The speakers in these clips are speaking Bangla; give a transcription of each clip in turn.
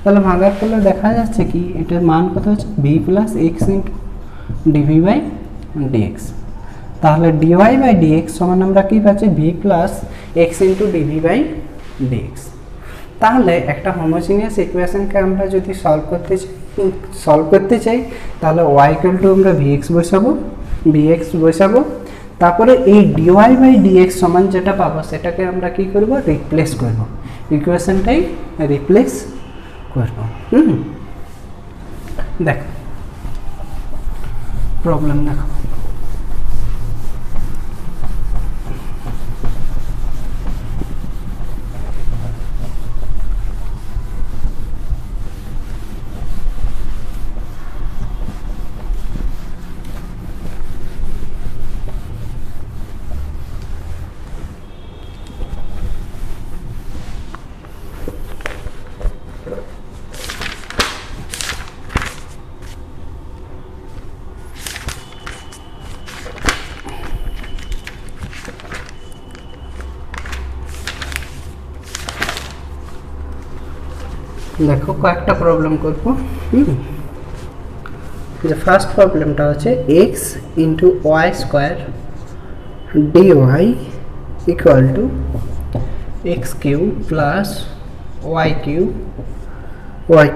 তাহলে ভাগার ফলে দেখা যাচ্ছে কি এটার মান কত হচ্ছে v plus x into dv by dx. তাহলে ডিওয়াই বাই ডিএক্স সমান আমরা কি পাচ্ছি v plus x into dv by dx. তাহলে একটা হোমোজিনিয়াস ইকুয়েশনকে আমরা যদি সলভ করতে চাই তাহলে ওয়াই ইকুয়াল টু আমরা ভিএক্স বসাবো, তারপরে এই ডিওয়াই বাই ডিএক্স সমান যেটা পাবো সেটাকে আমরা কি করব রিপ্লেস করব, ইকুয়েশনটাই রিপ্লেস করব। দেখো প্রবলেম দেখো, দেখো কয়েকটা প্রবলেম করবো। যে ফার্স্ট প্রবলেমটা হচ্ছে x into y square dy equal to x Q plus y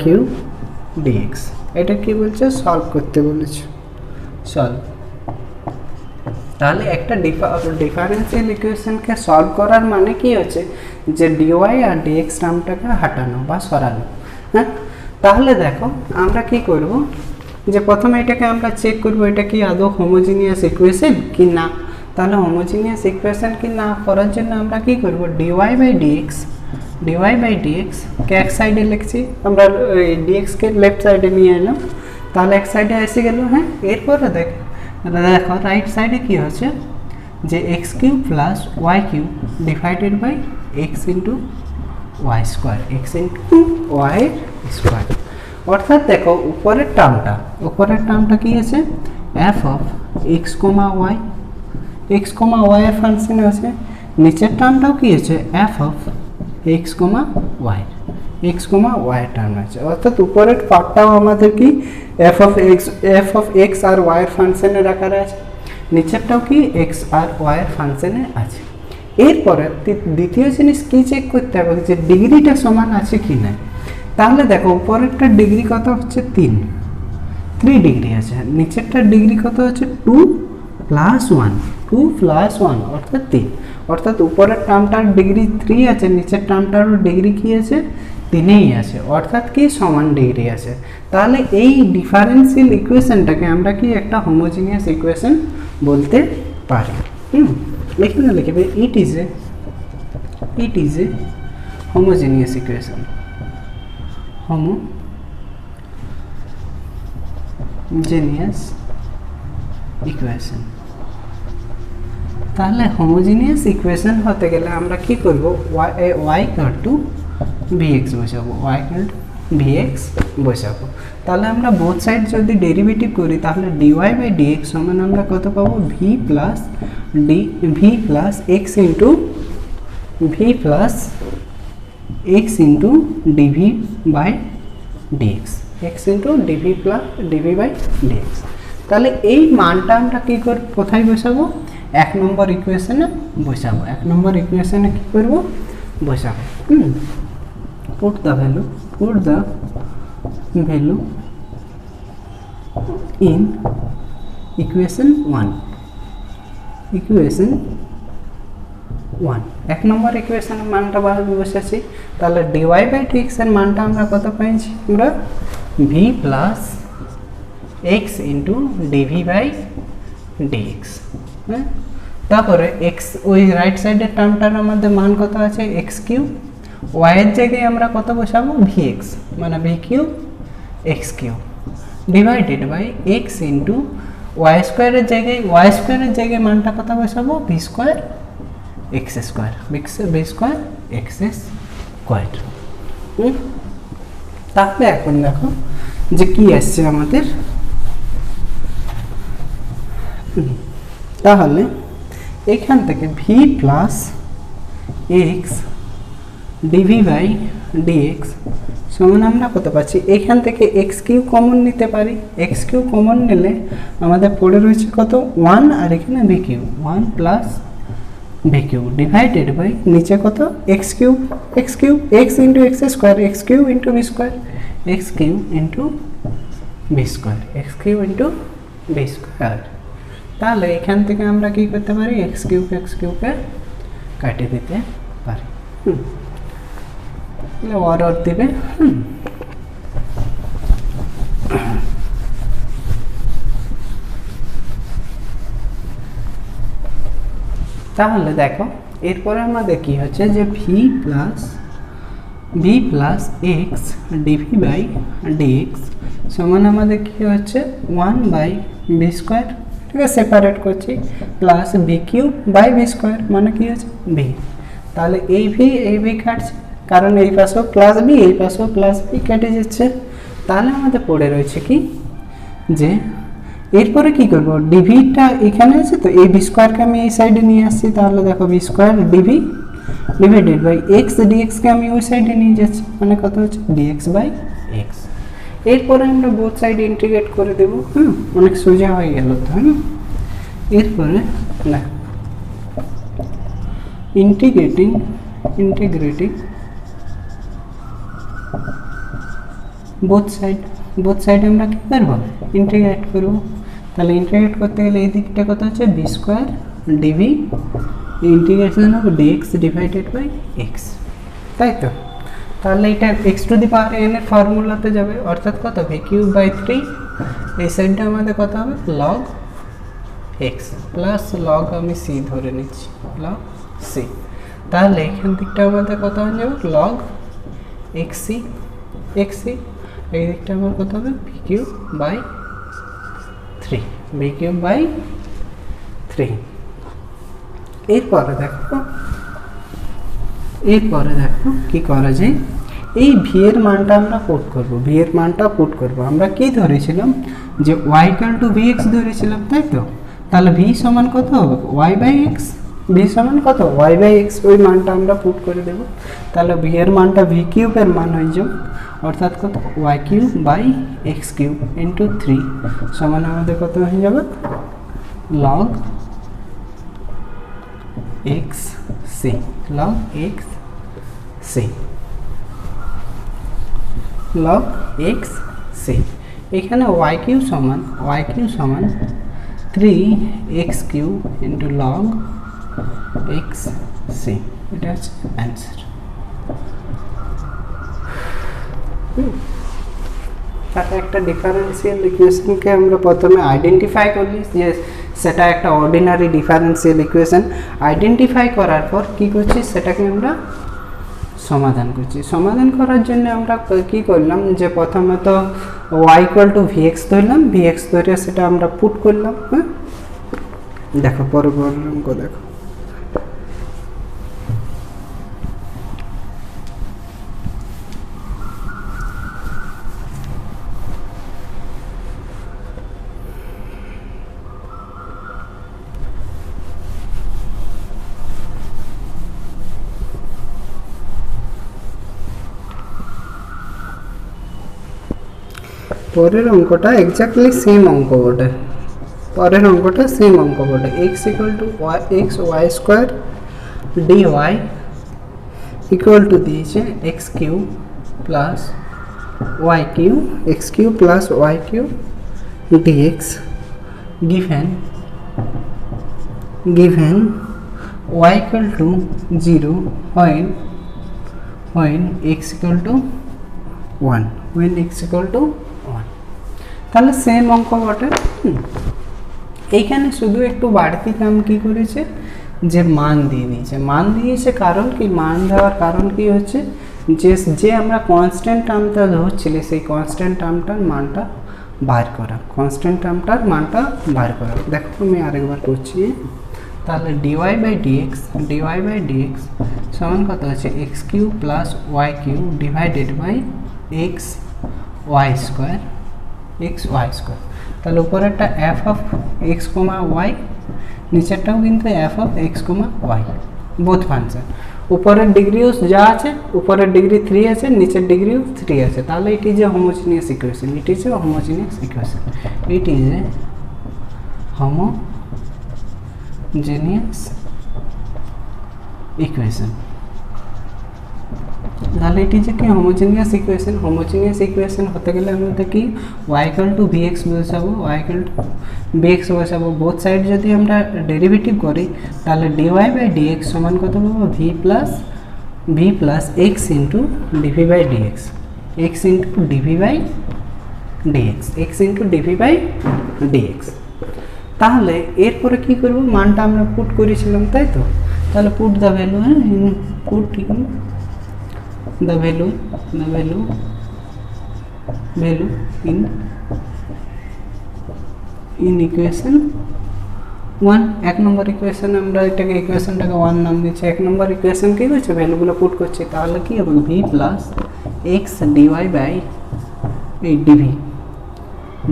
Q dx. এটা কি বলছে সলভ করতে বলেছে, সলভ। তাহলে একটা ডিফারেন্সিয়াল ইকুয়েশনকে সলভ করার মানে কি হচ্ছে যে ডিওয়াই আর ডিএক্স নামটাকে হাঁটানো বা সরানো। হ্যাঁ, তাহলে দেখো আমরা কি করব যে প্রথমে এটাকে আমরা চেক করব এটা কি আদৌ হোমোজিনিয়াস ইকুয়েশন কি না। তাহলে হোমোজিনিয়াস ইকুয়েশন কি না করার জন্য আমরা কি করব ডিওয়াই বাই ডিএক্স কে এক সাইডে লিখছি, আমরা ডিএক্স কে লেফট সাইডে নিয়ে এলাম, তাহলে এক সাইডে এসে গেল। হ্যাঁ, এরপরে দেখো রাইট সাইডে কি হচ্ছে যে x Q plus y Q divided by x into y square, অর্থাৎ দেখো উপরের টার্মটা কি আছে f of x comma y এর ফাংশনে আছে, নিচের টার্মটাও কি আছে f of x comma y term আছে, অর্থাৎ উপরের পার্টটাও আমাদের কি এফ অফ এক্স আর ওয়াই এর ফাংশনে রাখা আছে, নিচেরটাও কি এক্স আর ওয়াই এর ফাংশনে আছে। এরপরে দ্বিতীয় জিনিস কি চেক করতে হবে যে ডিগ্রিটা সমান আছে কি না। তাহলে দেখো উপরেরটা ডিগ্রি কত হচ্ছে 3 ডিগ্রি আছে, নিচেরটার ডিগ্রি কত হচ্ছে 2 প্লাস 1 অর্থাৎ 3, অর্থাৎ উপরের টার্মটার ডিগ্রি 3 আছে, নিচের টার্মটারও ডিগ্রি কি আছে 3ই আছে, অর্থাৎ কি সমান ডিগ্রি আছে। তাহলে এই ডিফারেন্সিয়াল ইকুয়েশনটাকে আমরা কি একটা হোমোজিনিয়াস ইকুয়েশন বলতে পারি। এখানে লিখবে it is a homogeneous equation, তাহলে হোমোজিনিয়াস ইকুয়েশন হতে গেলে আমরা কি করব y ইকুয়াল টু vx বসাবো। তাহলে আমরা বোথ সাইড যদি ডেরিভেটিভ করি তাহলে dy বাই dx সমান আমরা কত পাবো v plus x into dv by dx, তাহলে এই মানটা আমরা কি করব কোথায় বসাবো 1 নম্বর ইকুয়েশনে বসাবো। 1 নম্বর ইকুয়েশনে কি করব বসাবো, put the value in equation 1 1 নম্বর ইকুয়েশনের মানটা বসাচ্ছি। তাহলে dy বাই dx এর মানটা আমরা কত পাইছি আমরা v plus x into dv by dx। হ্যাঁ, তারপরে x ওই রাইট সাইডের টার্মটার আমাদের মান কত আছে x কিউ, y এর জায়গায় আমরা কত বসাবো vx মানে v cube x cube divided by x into y স্কোয়ারের জায়গায় মানটা কত বসাবো v স্কোয়ার x স্কোয়ার তাহলে এখন দেখো যে কি আসছে আমাদের। তাহলে এখান থেকে v plus x dv by dx সমান আমরা কত পাচ্ছি, এইখান থেকে এক্স কিউ কমন নিতে পারি, এক্স কিউ কমন নিলে আমাদের পড়ে রয়েছে কত 1 আর এখানে v cube 1 plus v cube divided by নিচে কত x cube x into x square x cube into v square x cube into v square x cube into v square. তাহলে এখান থেকে আমরা কি করতে পারি, এক্স কিউকে কাটে দিতে পারি। और দিবে। তাহলে দেখো এরপরে আমাদের কি হচ্ছে যে v plus x DV by dx সমান আমাদের কি হচ্ছে 1 বাই ভি স্কোয়ার, ঠিক আছে, সেপারেট করছি, plus v cube by v square মানে কি হচ্ছে ভি। তাহলে এই ভি কাটছে কারণ এই পাশেও প্লাস বি এই পাশেও প্লাস বি কেটে যাচ্ছে। তাহলে আমাদের পড়ে রয়েছে কি যে এরপরে কি করব, ডিভিটা এখানে আছে তো এই ভি স্কোয়ারকে আমি এই সাইডে নিয়ে আসছি, তাহলে দেখো v square d v divided by x ডিএক্সকে আমি ওই সাইডে নিয়ে যাচ্ছি মানে কত হচ্ছে ডিএক্স বাই এক্স। এরপরে আমরা বোথ সাইড ইন্টিগ্রেট করে দেবো, অনেক সোজা হয়ে গেল তো। এরপরে না ইন্টিগ্রেটিং বোথ সাইড আমরা কি করবো ইন্টিগ্রেট করবো। তাহলে ইন্টিগ্রেট করতে গেলে এই দিকটা কত হচ্ছে b square DV integration of dx divided by x, তাই তো। তাহলে এটা x to the power n এর ফর্মুলাতে যাবে, অর্থাৎ কত ভি কিউব বাই 3, এই সাইডটা আমাদের কত হবে লগ এক্স প্লাস লগ আমি সি ধরে নিচ্ছি লগ সি। তাহলে এখান দিকটা আমাদের কত হয়ে যাবে লগ এক্সি এই দিকটা আমার কত হবে ভি কিউব বাই 3 এরপরে দেখো কি করা যায়, এই ভি এর মানটা আমরা পুট করব। আমরা কি ধরেছিলাম যে y ইকুয়াল টু vx ধরেছিলাম, তাই তো। তাহলে v সমান কত হবে y বাই x, v সমান কত y বাই x, ওই মানটা আমরা পুট করে দেব। তাহলে v এর মানটা v কিউবের মান হয়ে যাবে, অর্থাৎ কত y cube by x cube into 3 সমান আমাদের কত হয়ে যাবে log x c log x c। এখানে y কিউব সমান 3x cube into log x c, এটা হচ্ছে অ্যান্সার। তাতে একটা ডিফারেন্সিয়াল ইকুয়েশনকে আমরা প্রথমে আইডেন্টিফাই করলি যে সেটা একটা অর্ডিনারি ডিফারেন্সিয়াল ইকুয়েশন। আইডেন্টিফাই করার পর কি করছি সেটাকে আমরা সমাধান করছি। সমাধান করার জন্য আমরা কি করলাম যে প্রথমত y ইকুয়াল টু vx ধরলাম, vx ধরে সেটা আমরা পুট করলাম। হ্যাঁ দেখো পরের অঙ্ক দেখো, পরের অঙ্কটা এক্স্যাক্টলি সেম অঙ্ক বটে, x equal to x y square d y equal to দিয়েছে x Q plus y q plus y Q d x given y equal to 0 when x equal to 1, তাহলে সেম অঙ্ক বটে। এইখানে শুধু একটু বাড়তি কাম কি করেছে যে মান দিয়ে দিয়েছে, কারণ কি মান দেওয়ার কারণ কি হচ্ছে যে আমরা কনস্ট্যান্ট টার্মটা ধরছিলি সেই কনস্ট্যান্ট টার্মটার মানটা বার করা, দেখো আমি আরেকবার করছি। তাহলে dy বাই ডিএক্স সমান কত আছে x Q plus y Q divided by x y square. তাহলে উপরে একটা f of x comma y, নিচেরটাও কিন্তু f of x comma y both function. উপরের ডিগ্রিও যা আছে, উপরের ডিগ্রি 3 আছে, নিচের ডিগ্রিও 3 আছে, তাহলে it is a homogeneous equation. It is a homogeneous equation. It is a homogeneous equation. তাহলে এটি যে কি হোমোজিনিয়াস ইকুয়েশন। হোমোজিনিয়াস ইকুয়েশন হতে গেলে আমাদের কি y = vx বসাবো, y = vx বসাবো। বোথ সাইড যদি আমরা ডেরিভেটিভ করি তাহলে dy/dx সমান কত পাবো, v plus x into dv/dx, x into dv/dx, x into dv/dx। তাহলে এরপরে কি করব, মানটা আমরা পুট করেছিলাম, তাই তো। তাহলে put the value, put the value in equation 1। এক নম্বর ইকুয়েশন আমরা এটাকে ইকুয়েশনটাকে 1 নাম দিচ্ছি। এক নম্বর ইকুয়েশন কি হচ্ছে, ভ্যালুগুলো পুট করছি, তাহলে কি হবে, v plus x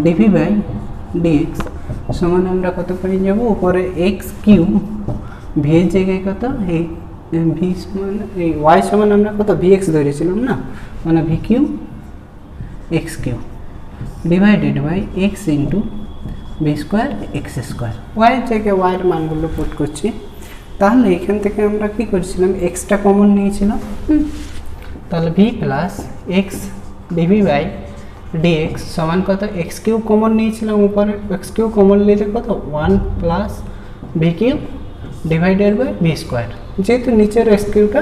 dv/dx সমান আমরা কত পেয়ে যাব, উপরে x কিউব, v এর জায়গায় কত, এই v সমান এই y সমান আমরা কত vx ধরেছিলাম না, মানে v cube x cube divided by x into v square x square. y এর জায়গায় y এর মানগুলো পুট করছি। তাহলে এখান থেকে আমরা কি করেছিলাম, xটা কমন নিয়েছিলাম, তাহলে v প্লাস x dv/dx সমান কত, x কিউব কমন নিয়েছিলাম, উপরে x কিউব কমন নিলে কত 1 plus v cube divided by v square, যেহেতু নিচের x কিউবটা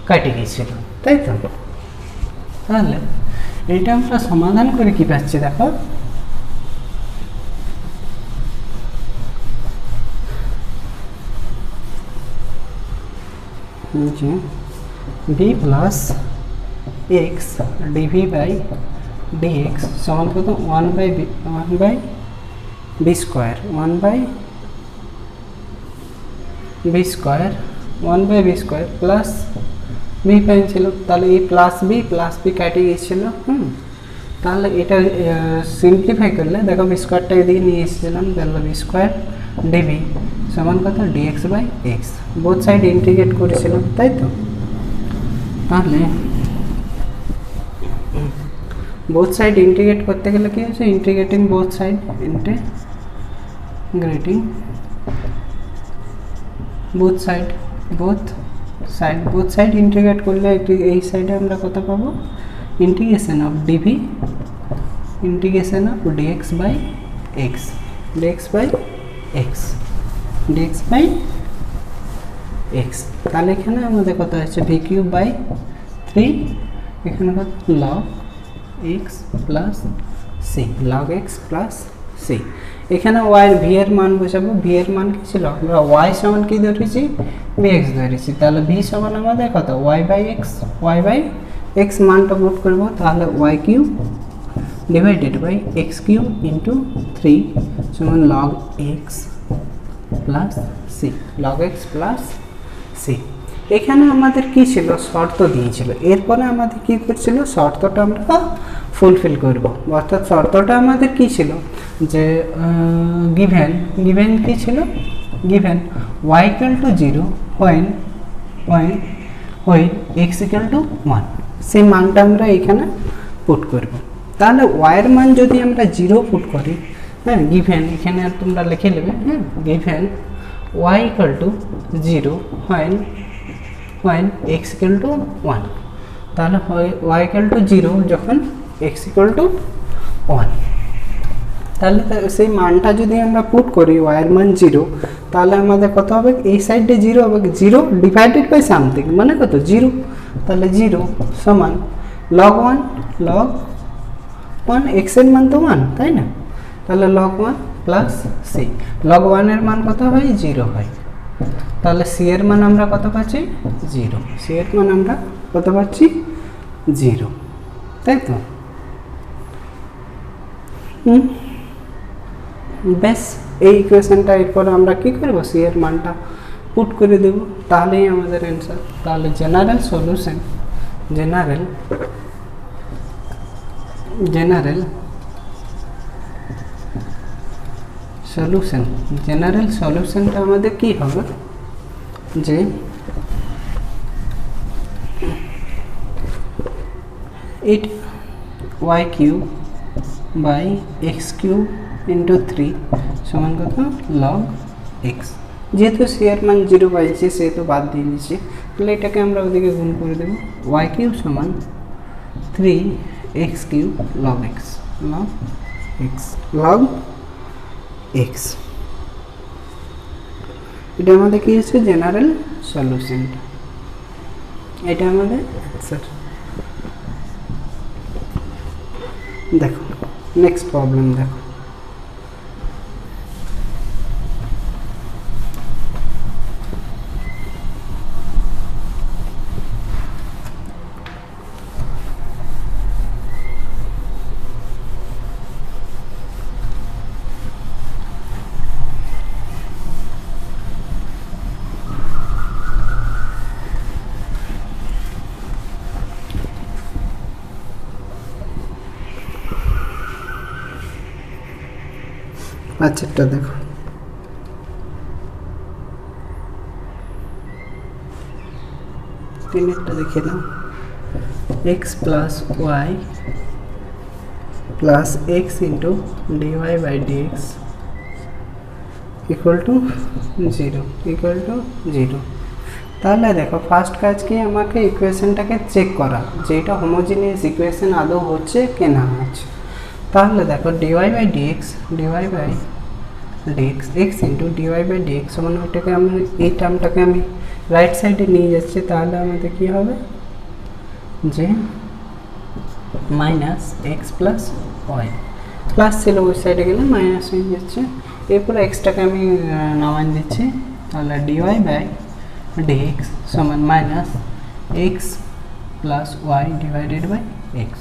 কেটে গিয়েছিল, তাই তো। তাহলে এইটা আমরা সমাধান করে কি পাচ্ছি, দেখো v প্লাস x dv/dx সমান কত 1/v square, 1/v square plus v পেয়েছিল, তাহলে এই প্লাস বি কেটে গিয়েছিল। তাহলে এটা সিম্পলিফাই করলে দেখো v স্কোয়ারটা এদিকে নিয়ে এসেছিলাম, তাহলে v স্কোয়ার dv সমান কত dx/x, বোথ সাইড ইন্টিগ্রেট করেছিলাম, তাই তো। তাহলে বোথ সাইড ইন্টিগ্রেট করতে গেলে কি হচ্ছে, ইন্টিগ্রেটিং বোথ সাইড ইন্টিগ্রেট করলে এই সাইডে আমরা কত পাবো, ইন্টিগ্রেশন অফ dx/x। তাহলে এখানে আমাদের কত হচ্ছে v কিউব বাই 3, এখানে কত log x প্লাস c, এখানে y এর v এর মান বসাবো। v এর মান কি ছিল, আমরা y সমান কি ধরেছি, vx ধরেছি, তাহলে v সমান আমাদের কত y/x মানটা পুট করব, তাহলে y cube divided by x cube into 3 সমান log x প্লাস c। এখানে আমাদের কি ছিল, শর্ত দিয়েছিল, এরপরে আমাদের কি করছিল, শর্তটা আমরা ফুলফিল করব। অর্থাৎ শর্তটা আমাদের কি ছিল, যে গিভেন কি ছিল, গিভেন y = 0 when x = 1, সেই মানটা আমরা এখানে পুট করব। তাহলে y এর মান যদি আমরা 0 পুট করি, হ্যাঁ, গিভেন এখানে তোমরা লিখে নেবে, হ্যাঁ, গিভেন y = 0 when x = 1, তাহলে y = 0 যখন x = 1, তাহলে সেই মানটা যদি আমরা পুট করি y এর মান 0, তাহলে আমাদের কত হবে, এই সাইডে 0 হবে, 0 ডিভাইডেড বাই সামথিং মানে কত 0, তাহলে 0 সমান log 1 x এর মান তো 1, তাই না, তাহলে log 1 প্লাস c, log 1 এর মান কত হয়, 0 হয়, তাহলে c এর মান আমরা কত পাচ্ছি, 0, c এর মান আমরা কত পাচ্ছি, 0, তাই তো। বেশ, এই ইকুয়েশনটা এরপরে আমরা কি করব, c এর মানটা পুট করে দেব, তাহলেই আমাদের অ্যান্সার। তাহলে জেনারেল সলিউশনটা আমাদের কি হবে, যে eight y cube by x cube into 3 সমান কত লগ এক্স। যেহেতু সি এর মান 0 পাইছি সেহেতু বাদ দিয়ে দিচ্ছি, তাহলে এটাকে আমরা ওদিকে গুণ করে দেবো। ওয়াই কিউব সমান 3 x cube log x, log x, log x. এটা আমাদের কি হচ্ছে জেনারেল সলিউশনটা, এটা আমাদের অ্যান্সার। দেখো নেক্সট প্রবলেম দেখো, আচ্ছা দেখো তিনটা দেখে নাও, x plus y plus x into dy by d x equal to 0 equal to 0। তাহলে দেখো ফার্স্ট কাজ কি, আমাকে ইকুয়েশনটাকে চেক করা যে এটা হোমোজিনিয়াস ইকুয়েশন আদৌ হচ্ছে কি না হচ্ছে। তাহলে দেখো dy by dx x into dy by dx সমান ওইটাকে আমি এই টার্মটাকে আমি রাইট সাইডে নিয়ে যাচ্ছি, তাহলে আমাদের কি হবে যে minus x plus y, plus ছিল ওই সাইডে গেলে মাইনাস হয়ে যাচ্ছে। এরপর এক্সটাকে আমি নামান দিচ্ছি, তাহলে ডিওয়াই বাই ডিএক্স সমান minus x plus y divided by x.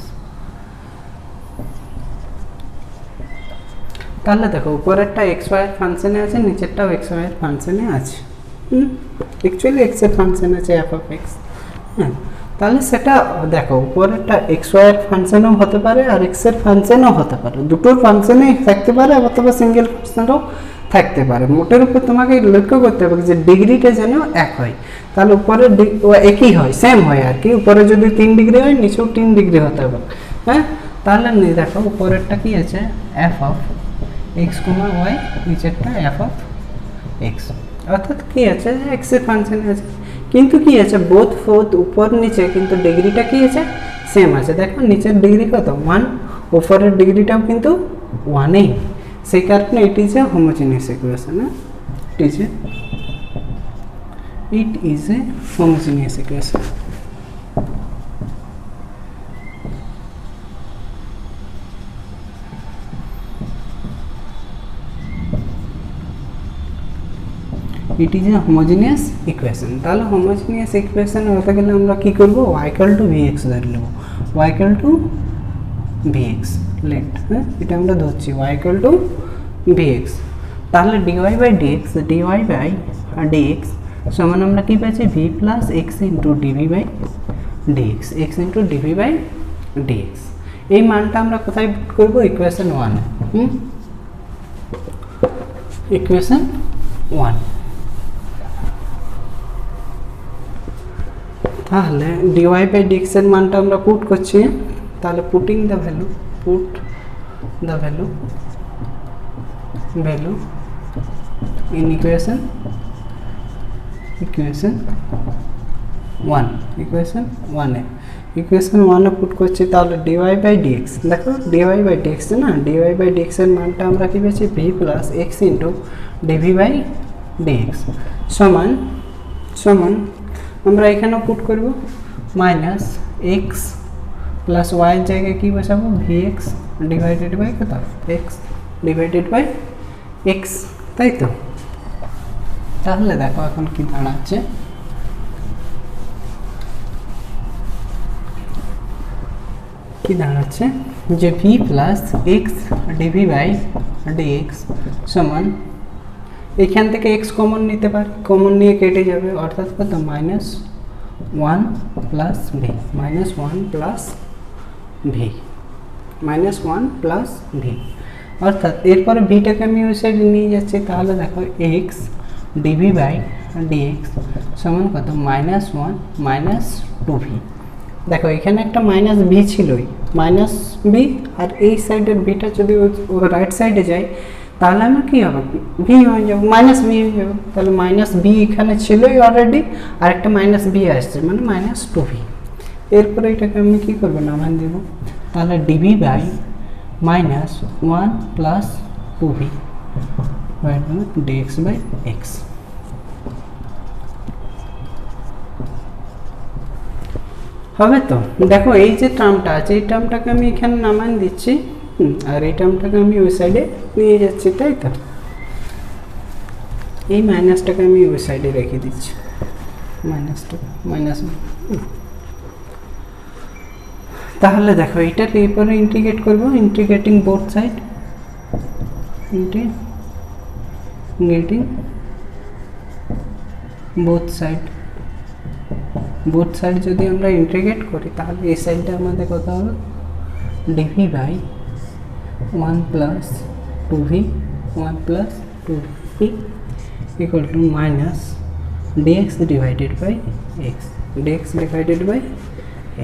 তাহলে দেখো উপরেরটা এক্স ওয়াইয়ের ফাংশনে আছে, নিচেরটাও এক্স ওয়াইয়ের ফাংশনে আছে। অ্যাকচুয়ালি এক্স এর ফাংশন আছে এফ অফ এক্স। হ্যাঁ, তাহলে সেটা দেখো উপরেরটা এক্স ওয়াইয়ের ফাংশনও হতে পারে আর এক্স এর ফাংশনও হতে পারে, দুটোর ফাংশনেই থাকতে পারে, অথবা সিঙ্গেল ফাংশনও থাকতে পারে। মোটের উপর তোমাকে লক্ষ্য করতে হবে যে ডিগ্রিটা যেন এক হয়, তাহলে উপরের একই হয়, সেম হয় আর কি। উপরে যদি 3 ডিগ্রি হয় নিচেও 3 ডিগ্রি হতে হবে। হ্যাঁ, তাহলে দেখো উপরেরটা কি আছে f of x comma y, নিচেরটা এফ অফ এক্স, অর্থাৎ কি আছে এক্স এর ফাংশন আছে, কিন্তু কি আছে বোথ উপর নিচে কিন্তু ডিগ্রিটা কি আছে সেম আছে। দেখো নিচের ডিগ্রি কত 1, উপরের ডিগ্রিটাও কিন্তু 1ই, সেই কারণে it is a homogeneous equation. It is a homogeneous equation. It is a homogeneous equation. তাহলে হোমোজিনিয়াস ইকুয়েশন হতে গেলে আমরা কি করব, y ইকুয়াল টু vx ধরে নেব, y equal to vx let. হ্যাঁ, এটা আমরা ধরছি y ইকুয়াল টু vx। তাহলে dy বাই dx সমান আমরা কি পাচ্ছি v plus x into dv by dx, x into dv by dx। এই মানটা আমরা কোথায় পুট করব, ইকুয়েশন 1। ইকুয়েশন 1। তাহলে dy বাই dx এর মানটা আমরা পুট করছি, তাহলে putting the value, put the value in equation 1, equation 1 এ পুট করছি। তাহলে dy বাই dx, দেখো dy বাই dx না, dy বাই dx এর মানটা আমরা কি পেয়েছি v plus x into dv by dx সমান আমরা এখানেও পুট করব মাইনাস এক্স প্লাস ওয়াইয়ের জায়গায় কী বসাবো vx ডিভাইডেড বাই কত এক্স ডিভাইডেড বাই এক্স, তাই তো। তাহলে দেখো এখন কি দাঁড়াচ্ছে, যে v plus x DV by dx সমান, এখান থেকে এক্স কমন নিতে পারি, কমন নিয়ে কেটে যাবে, অর্থাৎ কত minus 1 plus V, minus 1 plus V. অর্থাৎ এরপরে ভিটাকে আমি ওই সাইডে নিয়ে যাচ্ছি, তাহলে দেখো এক্স ডিভি বাই ডিএক্স সমান কত -1 -2v। দেখো এখানে একটা মাইনাস বি ছিলই, মাইনাস বি, আর এই সাইডের বিটা যদি রাইট সাইডে যায় তাহলে আমার কী হবে, ভি হয়ে যাবে, মাইনাস বি হয়ে যাবে। তাহলে মাইনাস বি এখানে ছিলই অলরেডি, আর একটা মাইনাস বি আসছে মানে মাইনাস টু ভি। এরপরে এটাকে আমি কী করবো, নামান দেব, তাহলে dv by minus one plus two v dx by x. হবে তো? দেখো এই যে টার্মটা আছে এই টার্মটাকে আমি এখানে নামান দিচ্ছি, আর এই টার্মটাকে আমি ওই সাইডে নিয়ে যাচ্ছি, তাই তো? এই মাইনাসটাকে আমি ওই সাইডে রেখে দিচ্ছি, মাইনাসটা মাইনাস। তাহলে দেখো এইটার এরপরে ইন্টিগ্রেট করব, integrating both side, integrating both side. Both side যদি আমরা ইন্টিগ্রেট করি তাহলে এই সাইডটা আমাদের কত হবে, dv by one plus two v, one plus two v equal to minus dx divided by x, dx divided by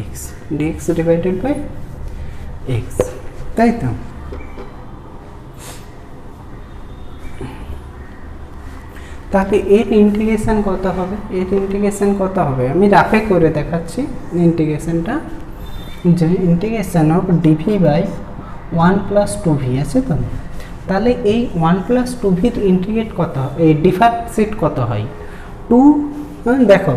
x, dx divided by x, তাই তো? তাহলে এর ইন্টিগ্রেশন কত হবে, এর ইন্টিগ্রেশন কত হবে আমি রাফে করে দেখাচ্ছি ইন্টিগ্রেশনটা, যে integration of dv by one plus two v আছে তো। তাহলে এই ওয়ান প্লাস টু ভির ইন্টিগ্রেট কত, এই ডিফারেন্সিয়েট কত হয়, টু। দেখো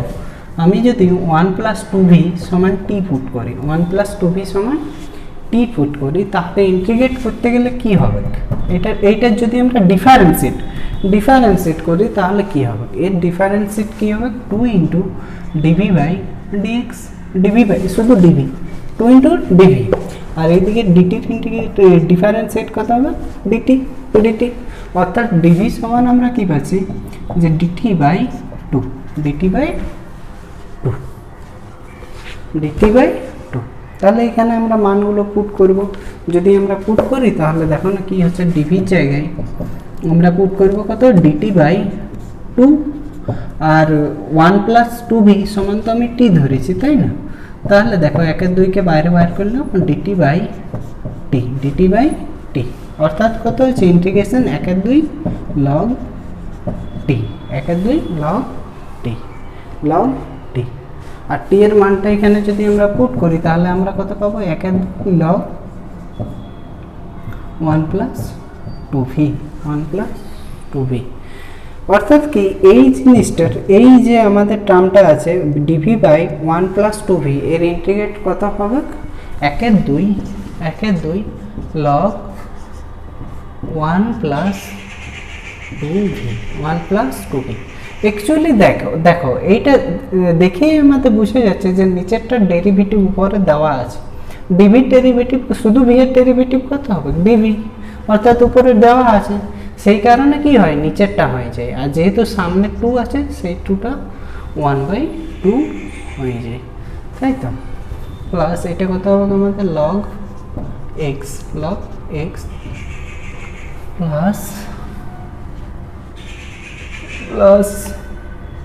আমি যদি ওয়ান প্লাস টু ভি সমান টি পুট করি, ওয়ান প্লাস টু ভি সমান টি পুট করি, তাহলে ইন্টিগ্রেট করতে গেলে কি হবে, এইটার যদি আমরা ডিফারেন্সিয়েট করি তাহলে কি হবে, এর ডিফারেন্সিয়েট কি হবে, two into dv by dx, dv by শুধু ডিভি, টু ইন্টু ডিভি, আর এইদিকে ডিটির ইন্টিগ্রেট ডিফারেন্সিয়েট কত হবে, ডিটি, অর্থাৎ ডিভি সমান আমরা কি পাচ্ছি, যে dt by two, dt by two, dt by two. তাহলে এখানে আমরা মানগুলো পুট করব, যদি আমরা পুট করি তাহলে দেখো না কি হচ্ছে, ডিভির জায়গায় আমরা পুট করব কত, ডিটি বাই টু, আর ওয়ান প্লাস টু ভি সমান তো আমি টি ধরেছি, তাই না? তাহলে দেখো একের দুইকে বাইরে বাইর করলাম, d t by t, d t by t, অর্থাৎ কত হচ্ছে ইন্টিগ্রেশন একের দুই লগ টি, একের দুই লগ টি, লগ টি। আর টি এর মানটা এখানে যদি আমরা পুট করি তাহলে আমরা কত পাবো, একের দুই log one plus two v, one plus two v. অর্থাৎ কি এই জিনিসটার, এই যে আমাদের টার্মটা আছে dv by one plus two v, এর ইন্টিগ্রেট কত হবে, একের দুই log one plus two v, one plus two v. Actually দেখো এইটা দেখেই আমাদের বুঝে যাচ্ছে যে নিচেরটার ডেরিভেটিভ উপরে দেওয়া আছে, ডিভির ডেরিভেটিভ শুধু ভি এর ডেরিভেটিভ কত হবে, ডিভি, অর্থাৎ উপরে দেওয়া আছে, সেই কারণে কি হয় নিচেরটা হয়ে যায়, আর যেহেতু সামনে টু আছে সেই টুটা ওয়ান বাই টু হয়ে যায়, তাই তো? প্লাস এটা কত হবে আমাদের log x, log x plus plus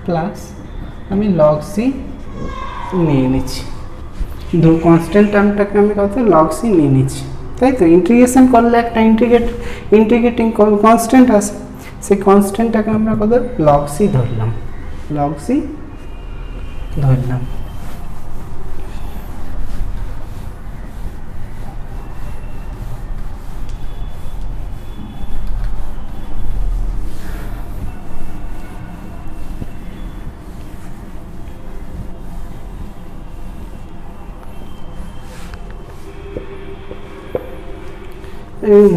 plus আমি লগ সি নিয়ে নিচ্ছি, কনস্ট্যান্ট টার্মটাকে আমি কত লগ সি নিয়ে নিচ্ছি, তাই তো? ইন্টিগ্রেশন করলে একটা ইন্টিগ্রেটিং কনস্ট্যান্ট আছে, সেই কনস্ট্যান্টটাকে আমরা কত লগ সি ধরলাম, লগ সি ধরলাম।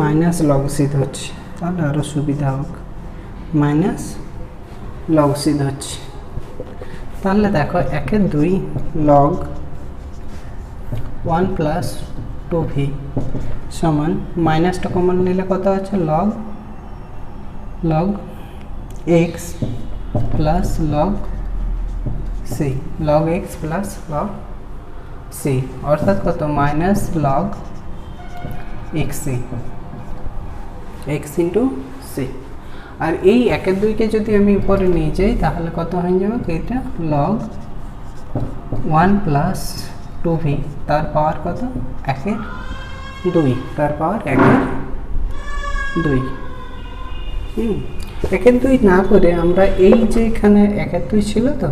মাইনাস লগ সি ধরছি তাহলে আরও সুবিধা হোক, মাইনাস লগ সি ধরছি, তাহলে দেখো একের দুই log one plus two v সমান, মাইনাসটা কমন নিলে কত হচ্ছে, log x plus log c, log x plus log c, অর্থাৎ কত minus log x c, x into c. আর এই একের দুইকে যদি আমি উপরে নিয়ে যাই তাহলে কত হয়ে যাবে, এটা লগ ওয়ান প্লাস 2v তার পাওয়ার কত 1/2 তার পাওয়ার 1/2। 1/2 না করে আমরা এই যে এখানে 1/2 ছিল তো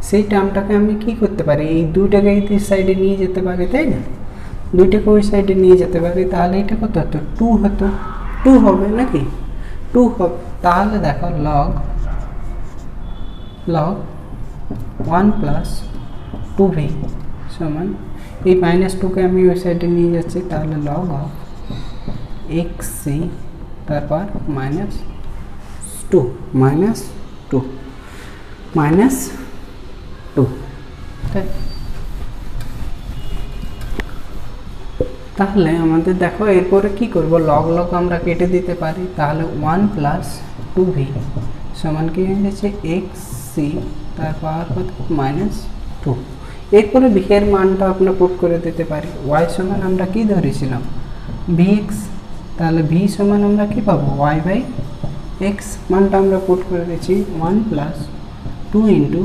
সেই টার্মটাকে আমি কি করতে পারি, এই দুইটাকে এই সাইডে নিয়ে যেতে পারি, তাই না? দুইটাকে ওই সাইডে নিয়ে যেতে পারি, তাহলে এটা কত হতো 2 হতো, 2 হবে নাকি 2 হবে। তাহলে দেখো লগ 1 প্লাস 2v সমান এই -2কে আমি ওই সাইডে নিয়ে যাচ্ছি, তাহলে লগ অফ xc তারপর -2 তাহলে আমাদের দেখো এরপরে কি করব, লগ আমরা কেটে দিতে পারি, তাহলে 1 প্লাস 2v সমান কি হয়ে যাচ্ছে xc তার পাওয়ার কত -2। এরপরে v এর মানটা আমরা পুট করে দিতে পারি, y সমান আমরা কি ধরেছিলাম vx, তাহলে v সমান আমরা কি পাবো y/x, মানটা আমরা পুট করে দিচ্ছি 1 প্লাস 2 ইন্টু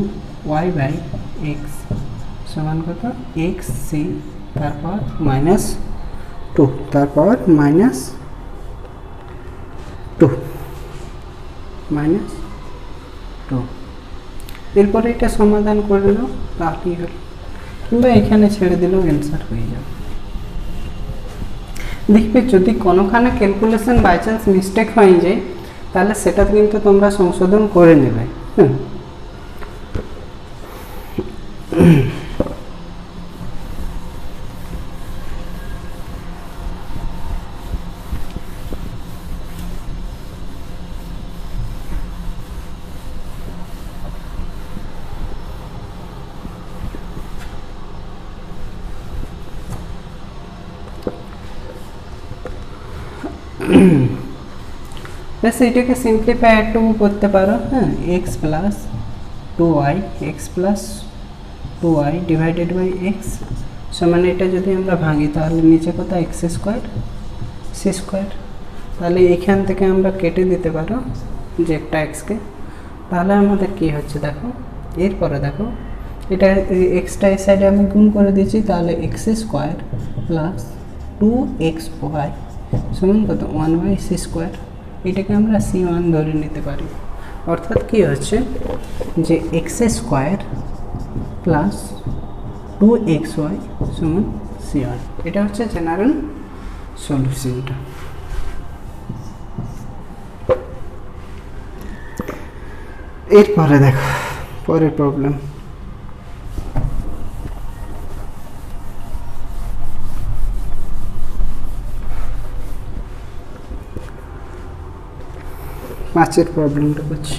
y/x সমান কত xc তারপর -2 তারপর -2 এরপরে এটা সমাধান করে নাও, তাহলেই হলো, কিংবা এখানে ছেড়ে দিলেও অ্যান্সার হয়ে যাবে। দেখবে যদি কোনোখানে ক্যালকুলেশন বাই চান্স মিস্টেক হয়ে যায় তাহলে সেটা কিন্তু তোমরা সংশোধন করে নেবে। ব্যাস এটাকে সিম্পলিফাই একটুকু করতে পারো, হ্যাঁ, x plus 2y divided by x সমান এটা যদি আমরা ভাঙি তাহলে নিচে কত x² c², তাহলে এখান থেকে আমরা কেটে দিতে পারো যে একটা xকে, তাহলে আমাদের কি হচ্ছে দেখো, এরপরে দেখো এটা এক্সটা এই সাইডে আমি গুণ করে দিয়েছি, তাহলে x² প্লাস 2xy সমান কত 1/c², এটাকে আমরা c1 ধরে নিতে পারি। অর্থাৎ কি হচ্ছে যে x² প্লাস 2xy সমান c1, এটা হচ্ছে জেনারেল সলিউশনটা। এরপরে দেখো পরের প্রবলেম, পাঁচের প্রবলেমটা করছি।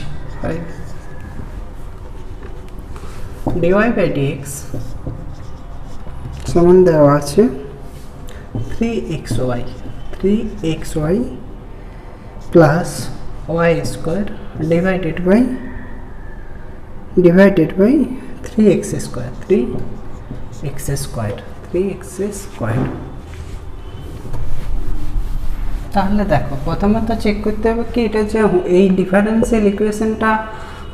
dy বাই dx সমান দেওয়া আছে 3xy plus y² divided by 3x²। তাহলে দেখো প্রথমে তো চেক করতে হবে কি এটা যে এই ডিফারেন্সিয়াল ইকুয়েশনটা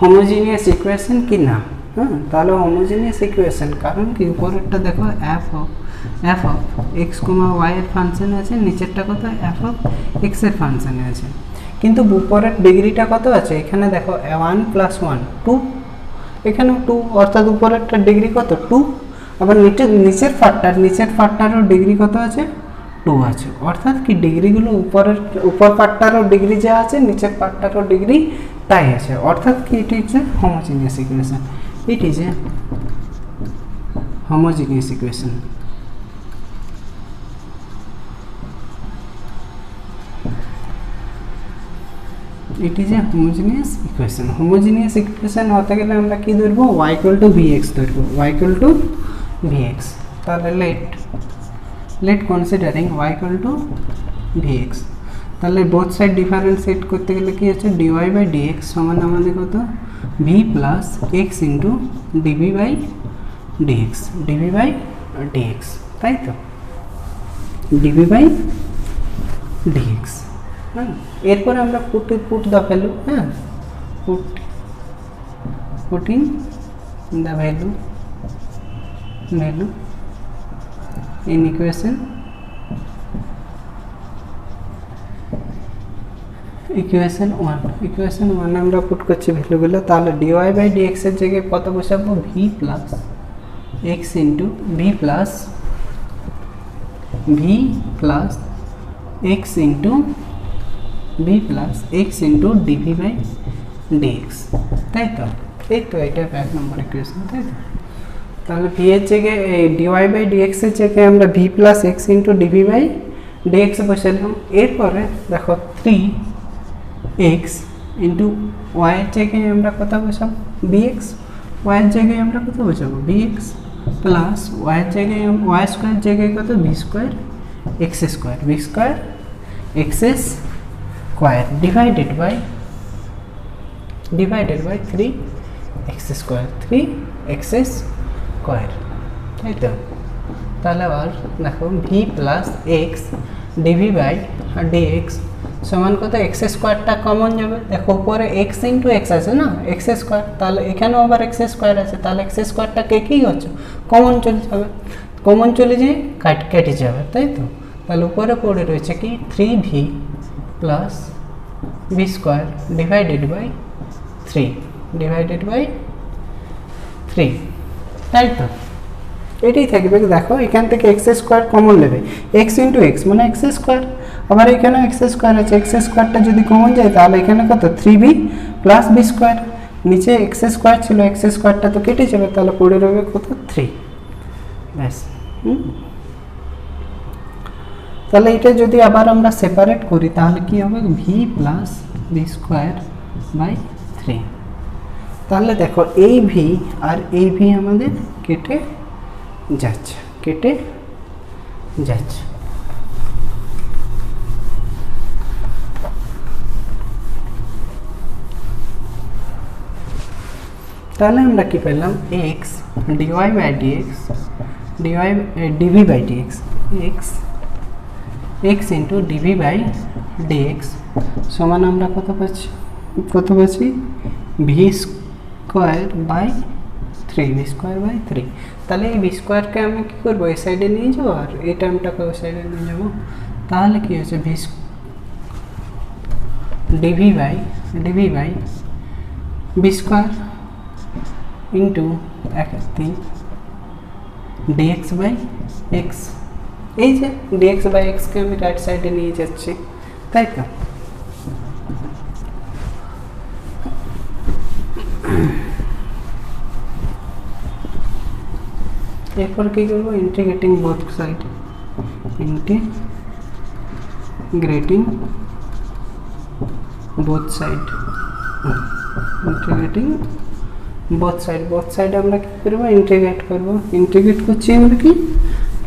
হোমোজিনিয়াস ইকুয়েশন কি না। হ্যাঁ, তাহলে হোমোজিনিয়াস ইকুয়েশন, কারণ কি উপরেরটা দেখো f অফ x, y এর ফাংশন আছে, নিচেরটা কত f অফ x এর ফাংশনে আছে, কিন্তু উপরের ডিগ্রিটা কত আছে, এখানে দেখো 1 + 1 2, এখানেও 2, অর্থাৎ উপরেরটা ডিগ্রি কত 2, আবার নিচের পার্টটারও ডিগ্রি কত আছে 2 আছে, অর্থাৎ কি ডিগ্রিগুলো উপর পার্টটারও ডিগ্রি যা আছে নিচের পার্টটারও ডিগ্রি তাই আছে, অর্থাৎ কি এটি হচ্ছে homogeneous equation. It is a homogeneous equation. It is a homogeneous equation. Homogeneous equation হতে গেলে আমরা কি ধরবো, y = vx ধরবো, y = vx। তাহলে লেট কনসিডারিং y = vx, তাহলে বোথ সাইড ডিফারেন্সিয়েট করতে গেলে কি হচ্ছে dy বাই dx সমান আমাদের কত v plus x into dv by dx, তাই তো dv বাই dx। হ্যাঁ, এরপরে আমরা পুট দ্য ভ্যালু, হ্যাঁ putting the value in equation equation 1 আমরা পুট করছি ভ্যালুগুলো, তাহলে dy বাই dx এর জায়গায় কত বসাবো, v plus x into v plus x into dv by dx, তাই তো? এই তো এটা 1 নম্বর ইকুয়েশন, তাই তো? তাহলে v এর জায়গায় dy বাই dx এর জায়গায় আমরা v plus x into dv by dx বসালাম। এরপরে দেখো 3x ইন্টু y এর জায়গায় আমরা কত বসাবো, bx, y এর জায়গায় আমরা কত বসাবো, bx প্লাস y এর জায়গায় y স্কয়ার জায়গায় কত, b square x square, b square x square divided by 3x square, 3x square, তাই তো? তাহলে আবার দেখো v plus x dv by dx সমান কত, x স্কয়ারটা কমন যাবে, দেখো উপরে x ইন্টু x আছে না, x স্কয়ার, তাহলে এখানেও আবার x স্কয়ার আছে, তাহলে x স্কয়ারটাকে কি হচ্ছে, কমন চলে যাবে, কমন চলে যেয়ে কেটে যাবে, তাই তো? তাহলে উপরে পড়ে রয়েছে কি 3v plus v square divided by 3, তাই তো? এটাই থাকবে। দেখো এখান থেকে x স্কয়ার কমন নেবে, x ইন্টু x মানে x স্কয়ার, আবার এখানে x স্কয়ার আছে, x স্কয়ারটা যদি কমন যায় তাহলে এখানে কত, 3b প্লাস b স্কয়ার, নিচে x স্কয়ার ছিল, x স্কয়ারটা তো কেটে যাবে, তাহলে পড়ে রবে কত, 3, ব্যাস। তাহলে এটা যদি আবার আমরা সেপারেট করি তাহলে কি হবে, v plus b square by 3। তাহলে দেখো এই v আর এই v আমাদের কেটে যাচ্ছে, তাহলে আমরা কি পেলাম, x dy by dx dv by dx x into dv by dx সমান আমরা কত পাচ্ছি, v স্কয়ার বাই 3, তাহলে এই v স্কয়ারকে আমি কি করবো, এই সাইডে নিয়ে যাবো আর এই টার্মটাকে ওই সাইডে নিয়ে যাবো, তাহলে কি হচ্ছে dv by v square into 1/3 dx by x, এই যে dx বাই x কে আমি রাইট সাইডে নিয়ে যাচ্ছি, তাই তো? এরপর কি করবো, integrating both side, integrating both side আমরা কি করবো, ইন্টিগ্রেট করছি আমরা কি,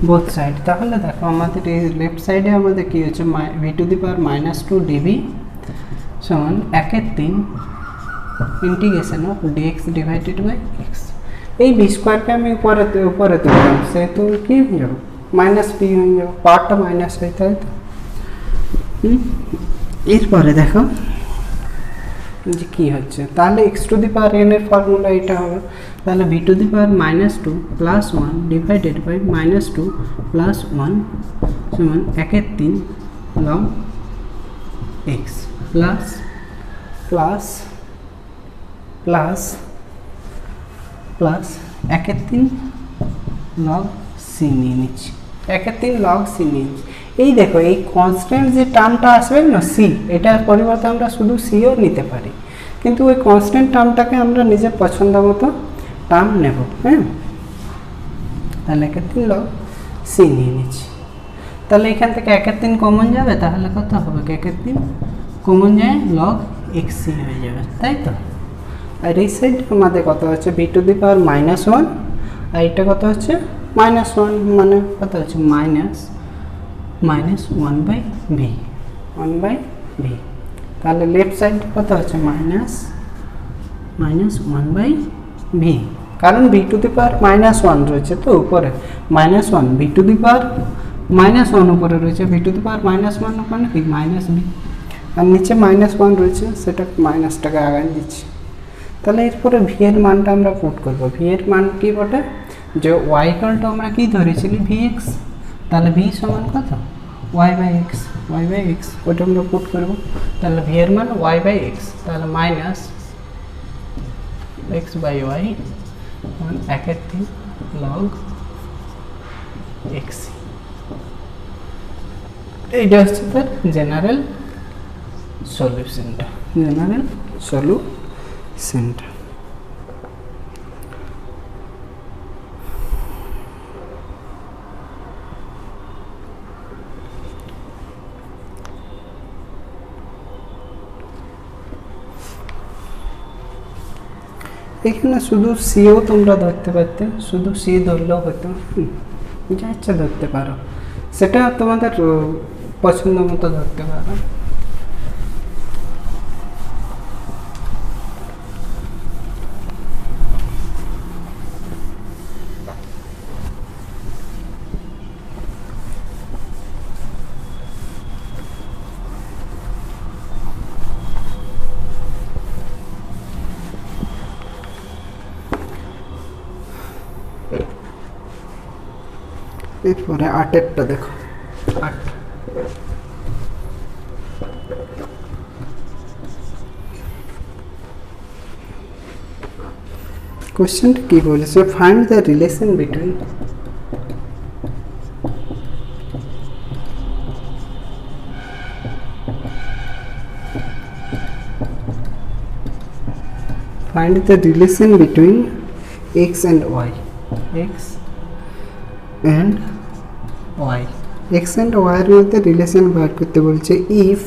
বোথ সাইড। তাহলে দেখো আমাদের এই লেফট সাইডে আমাদের কি হচ্ছে, v to the power -2 dv সমান 1/3 integration of dx divided by x। এই b স্কয়ারকে আমি উপরে তুললাম, সেহেতু কি হয়ে যাবে, মাইনাস b হয়ে যাবে, পাওয়ারটা মাইনাস হয়, তাই তো? এরপরে দেখো যে কি হচ্ছে, তাহলে x to the power n এর ফর্মুলা এটা হবে, তাহলে v to the power -2 plus 1 divided by -2 plus 1 সমান 1/3 log x plus 1/3 log c নিয়ে নিচ্ছি, 1/3 log c নিয়ে নিচ্ছি। এই দেখো এই কনস্ট্যান্ট যে টার্মটা আসবে না c, এটার পরিবর্তে আমরা শুধু cও নিতে পারি, কিন্তু ওই কনস্ট্যান্ট টার্মটাকে আমরা নিজের পছন্দ মতো টার্ম নেব, হ্যাঁ? তাহলে 1/3 log c নিয়ে নিচ্ছি। তাহলে এখান থেকে 1/3 কমন যাবে, তাহলে কত হবে, 1/3 কমন যায় log xc হয়ে যাবে, তাই তো? আর এই সাইড আমাদের কত হচ্ছে, v টু দি পাওয়ার -1 আর এটা কত হচ্ছে, -1 মানে কত হচ্ছে, -1/v, তাহলে লেফট সাইড কত হচ্ছে, -1/v, কারণ v টু দি পাওয়ার -1 রয়েছে তো উপরে, -1 v টু দি পাওয়ার -1 উপরে রয়েছে, v টু দি পাওয়ার -1 মানে কি, -v, আর নিচে -1 রয়েছে, সেটা মাইনাসটাকে আগায় দিচ্ছি। তাহলে এরপরে v এর মানটা আমরা পুট করব, v এর মান কি বটে, যে y ইকুয়াল টু আমরা কি ধরেছিলি, vx, তাহলে ভি সমান কত y by x, y by x ওটা আমরা পুট করবো। তাহলে ভি এর মান ওয়াই বাই এক্স, তাহলে মাইনাস এক্স বাই ওয়াই মান 1/3 লগ এক্স। এইটা হচ্ছে তার জেনারেল সলিউশনটা, জেনারেল সলিউশনটা। এখানে শুধু সিও তোমরা ধরতে পারতে, শুধু সি ধরলেও হতো, যা ইচ্ছা ধরতে পারো, সেটা তোমাদের পছন্দ মতো ধরতে পারো। এরপরে 8-এরটা দেখো, 8 কোশ্চেনটা কি বলেছে, find the relation between x and y, x and y, x and y এর মধ্যে রিলেশন বার করতে বলছে। if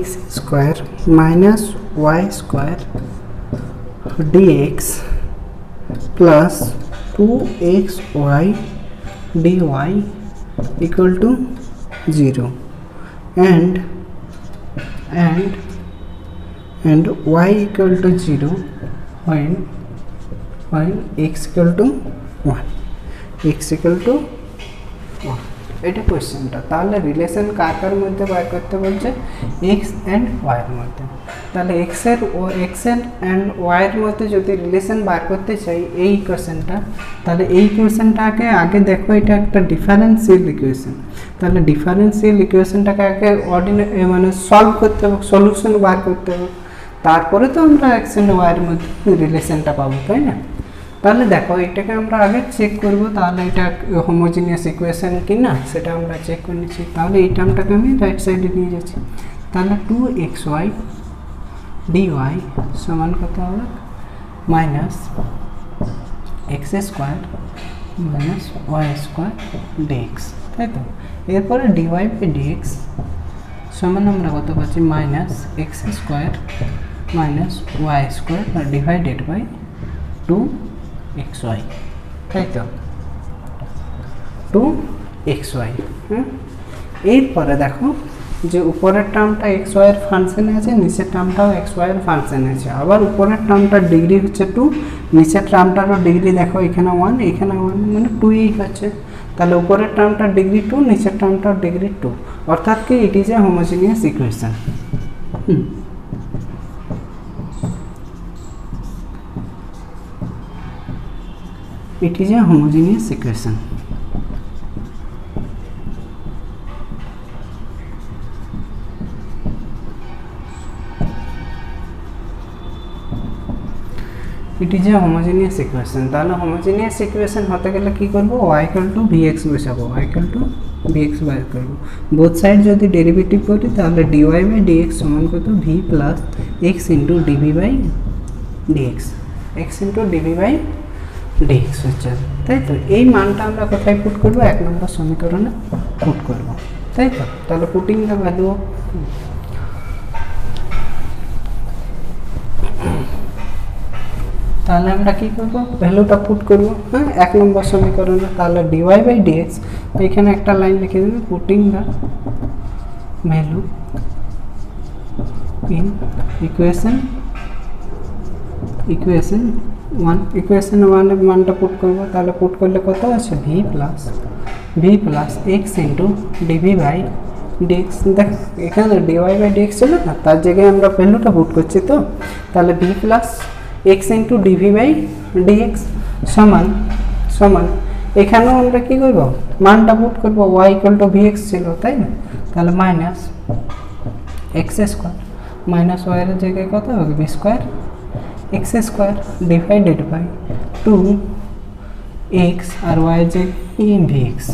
x square minus y square dx plus 2xy dy equal to 0 and y equal to 0 when x equal to 1, x equal to 1। এটা কোশ্চেনটা। তাহলে রিলেশন কার কার মধ্যে বার করতে বলছে, এক্স অ্যান্ড ওয়াই এর মধ্যে। তাহলে এক্স অ্যান্ড ওয়াই এর মধ্যে যদি রিলেশন বার করতে চাই এই ইকুয়েশনটা, তাহলে এই ইকুয়েশনটাকে আগে দেখো, এটা একটা ডিফারেন্সিয়াল ইকুয়েশন। তাহলে ডিফারেন্সিয়াল ইকুয়েশনটাকে আগে মানে সলভ করতে হবে, সলিউশন বার করতে হবে, তারপরে তো আমরা এক্স অ্যান্ড ওয়াই এর মধ্যে রিলেশনটা পাবো, তাই না? তাহলে দেখো এটাকে আমরা আগে চেক করব, তাহলে এটা হোমোজিনিয়াস ইকুয়েশন কি না সেটা আমরা চেক করে নিচ্ছি। তাহলে এই টার্মটাকে আমি রাইট সাইডে নিয়ে যাচ্ছি। তাহলে 2xy dy সমান কত হবে, minus x square minus y square dx, তাই তো? এরপরে dy বাই ডিএক্স সমান আমরা কত পাচ্ছি, minus x square minus y square divided by 2xy, তাই তো? 2xy। এরপরে দেখো যে উপরের টার্মটা xy এর ফাংশনে আছে, নিচের টার্মটাও xy এর ফাংশনে আছে। আবার উপরের টার্মটার ডিগ্রি হচ্ছে 2, নিচের টার্মটারও ডিগ্রি দেখো এখানে 1 এখানে 1 মানে 2ই হচ্ছে। তাহলে উপরের টার্মটার ডিগ্রি 2, নিচের টার্মটার ডিগ্রি 2, অর্থাৎ কি it is a homogeneous equation. It is a homogeneous equation. It is a homogeneous equation. তাহলে homogeneous equation হতে গেলে কি করব, y equal to vx বসাবো, y equal to vx বার করব। বোথ সাইড যদি ডেরিভেটিভ করি তাহলে dy বাই dx সমান কত, v plus x into dv by dx, x into dv by dx হচ্ছে, তাই তো? এই মানটা আমরা কোথায় পুট করব, 1 নম্বর সমীকরণে পুট করব, তাই তো? তাহলে পুটিং দ্য ভ্যালু, তাহলে আমরা কি করব, ভ্যালুটা পুট করব, হ্যাঁ, 1 নম্বর সমীকরণে। তাহলে dy বাই dx, এখানে একটা লাইন লিখে দেব, putting the value in equation 1, equation 1 এর মানটা পুট করব। তাহলে পুট করলে কত আছে, v plus x into dv by dx দেখ এখানে ডিওয়াই বাই ডিএক্স ছিল না, তার জায়গায় আমরা ভ্যালুটা পুট করছি। তো তাহলে v plus x into dv by dx সমান সমান এখানেও আমরা কী করবো, মানটা পুট করবো, y equal to v x ছিল তাই না, তাহলে মাইনাস এক্স স্কোয়ার মাইনাস ওয়াইয়ের জায়গায় কত হবে v square x square divided by 2x আর ওয়াইয়ের জায়গায় ভি এক্স।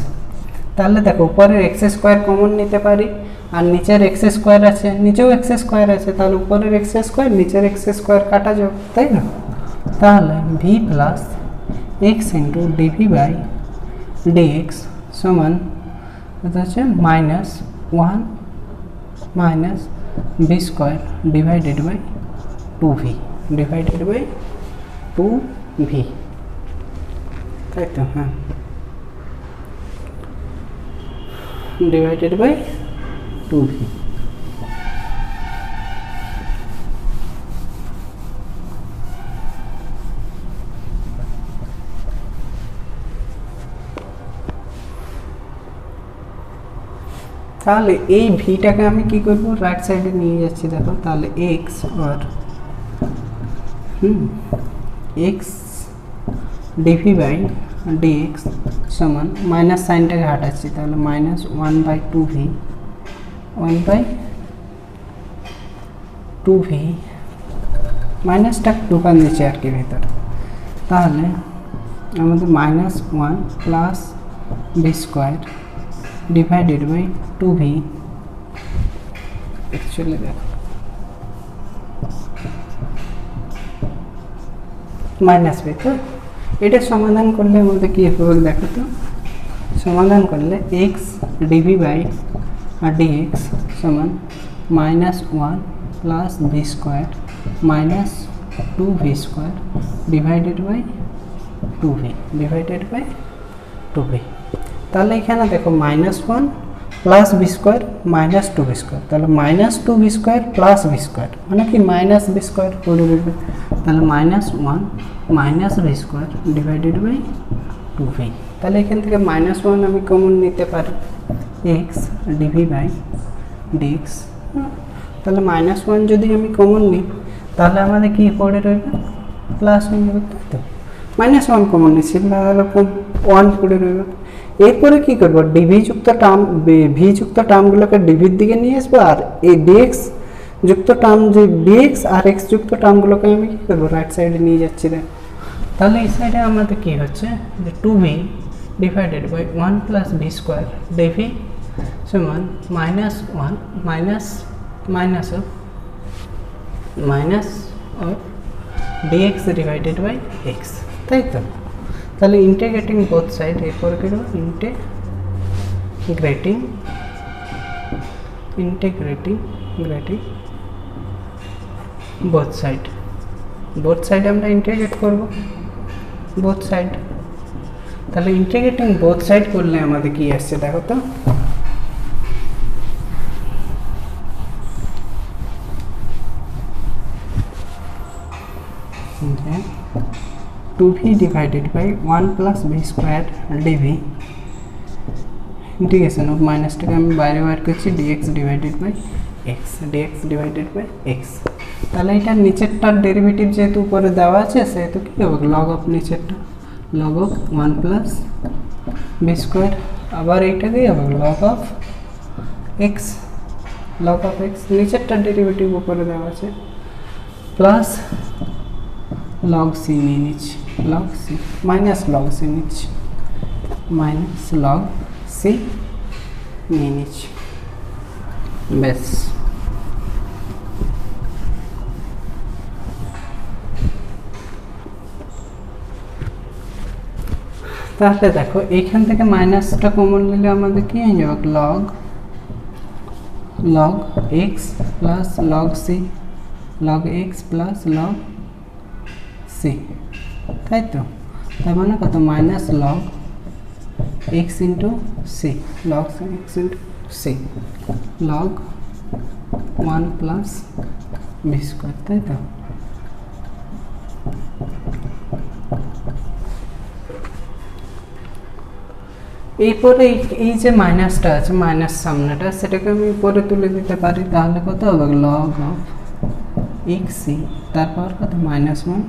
তাহলে দেখো উপরের এক্স স্কোয়ার কমন নিতে পারি, আর নিচের এক্স স্কোয়ার আছে, নিচেও এক্স স্কোয়ার আছে, তাহলে উপরের এক্স স্কোয়ার নিচের এক্স স্কোয়ার কাটা যাবে তাই না। তাহলে v plus x into dv by dx সমান হচ্ছে minus 1 minus B square divided by 2v divided by 2v তাই তো, হ্যাঁ ডিভাইডেড বাই 2v। তাহলে এই ভিটাকে আমি কি করব, রাইট সাইডে নিয়ে যাচ্ছি দেখো, তাহলে এক্স আর এক্স ডিভি বাই ডিএক্স সমান মাইনাস সাইনটাকে হাঁটাচ্ছি, তাহলে মাইনাস 1/2v 1/2v মাইনাসটা ঢুকান দিচ্ছে আর কি ভেতরে। তাহলে আমাদের minus 1 plus B square divided by 2v actually দেখো মাইনাস বি। তো এটা সমাধান করলে আমাদের কী হবে দেখো তো, সমাধান করলে এক্স ডিভি বাই ডিএক্স সমান minus 1 plus B square minus 2v square divided by 2v divided by 2v। তাহলে এখানে দেখো minus 1 plus B square minus 2v square, তাহলে minus 2v square plus B square মানে কি মাইনাস বি স্কোয়ার করে দেবে, তাহলে minus 1 minus B square divided by 2v। তাহলে এখান থেকে মাইনাস 1 আমি কমন নিতে পারি, এক্স ডিভি বাই ডিএক্স। তাহলে মাইনাস 1 যদি আমি কমন নিই তাহলে আমাদের কি পড়ে রইবে, প্লাস হয়ে যাবে তাই তো, মাইনাস 1 কমন নিচ্ছি তাহলে 1 পড়ে রইবে। এরপরে কী করবো, ডিভি যুক্ত টার্ম ভি যুক্ত টার্মগুলোকে ডিভির দিকে নিয়ে আসবো, আর এই ডিএক্স যুক্ত টার্ম যে ডিএক্স আর এক্স যুক্ত টার্মগুলোকে আমি কী করবো রাইট সাইডে নিয়ে যাচ্ছি দেখ। তাহলে এই সাইডে আমাদের কী হচ্ছে যে 2v divided by 1 plus B square d v সমান minus 1 minus minus of dx divided by x তাই তো। তাহলে ইন্টিগ্রেটিং বোথ সাইড, এরপরে কী করবো ইন্টিগ্রেটিং বোথ সাইড আমরা ইন্টিগ্রেট করব বোথ সাইড। তাহলে ইন্টিগ্রেটিং বোথ সাইড করলে আমাদের কি আসছে দেখো তো, two v divided by 1 plus B square DV integration of মাইনাসটাকে আমি বাইরে বার করছি ডিএক্স ডিভাইডেড বাই এক্স। তাহলে এটার নিচেরটার ডেরিভেটিভ যেহেতু উপরে দেওয়া আছে সেহেতু কী হবে লগ অফ নিচেরটা log of 1 plus B square, আবার এইটাকেই হবে লগ অফ এক্স নিচেরটার ডেরিভেটিভ উপরে দেওয়া আছে প্লাস log c নিয়ে নিচ্ছি, log c minus log c নিচ্ছি, মাইনাস log c নিয়ে নিচ্ছি ব্যাস। তাহলে দেখো এইখান থেকে মাইনাসটা কমন নিলে আমাদের কি হয়ে যাবে log x plus log c log x plus log c তাই তো। তার মানে কত minus log x into c log x into c log 1 plus B square তাই তো। এরপরে এই যে মাইনাসটা আছে, মাইনাস সামনেটা, সেটাকে আমি উপরে তুলে দিতে পারি। তাহলে কত হবে লগ অফ এক্স সি, তারপর কত -1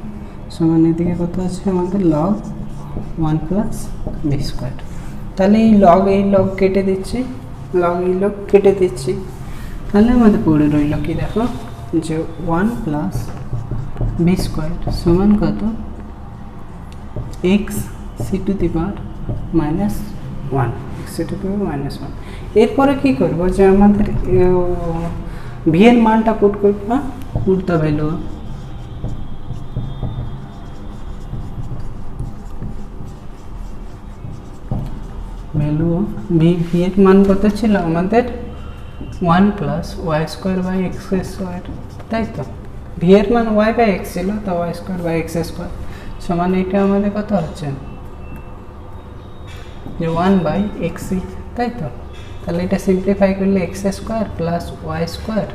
সমান এদিকে কত আছে আমাদের লগ 1 প্লাস বি স্কোয়ার। তাহলে এই লগ কেটে দিচ্ছি, লগ কেটে দিচ্ছি। তাহলে আমাদের পড়ে রইল কি দেখো, যে 1 প্লাস বি স্কোয়ার সমান কত x c to the power -1, x c to the power -1। এরপরে কী করবো, যে আমাদের ভি এর মানটা পুট করবো, হ্যাঁ পুট দ্য ভ্যালু ভি এর মান কত ছিল আমাদের 1 plus y square by x square, তাই তো ভি এর মান ওয়াই বাই এক্স ছিল, তো y square by x square সমান এটা আমাদের কত হচ্ছে যে 1 বাই এক্স সি, তাই তো। তাহলে এটা সিম্পলিফাই করলে x square plus y square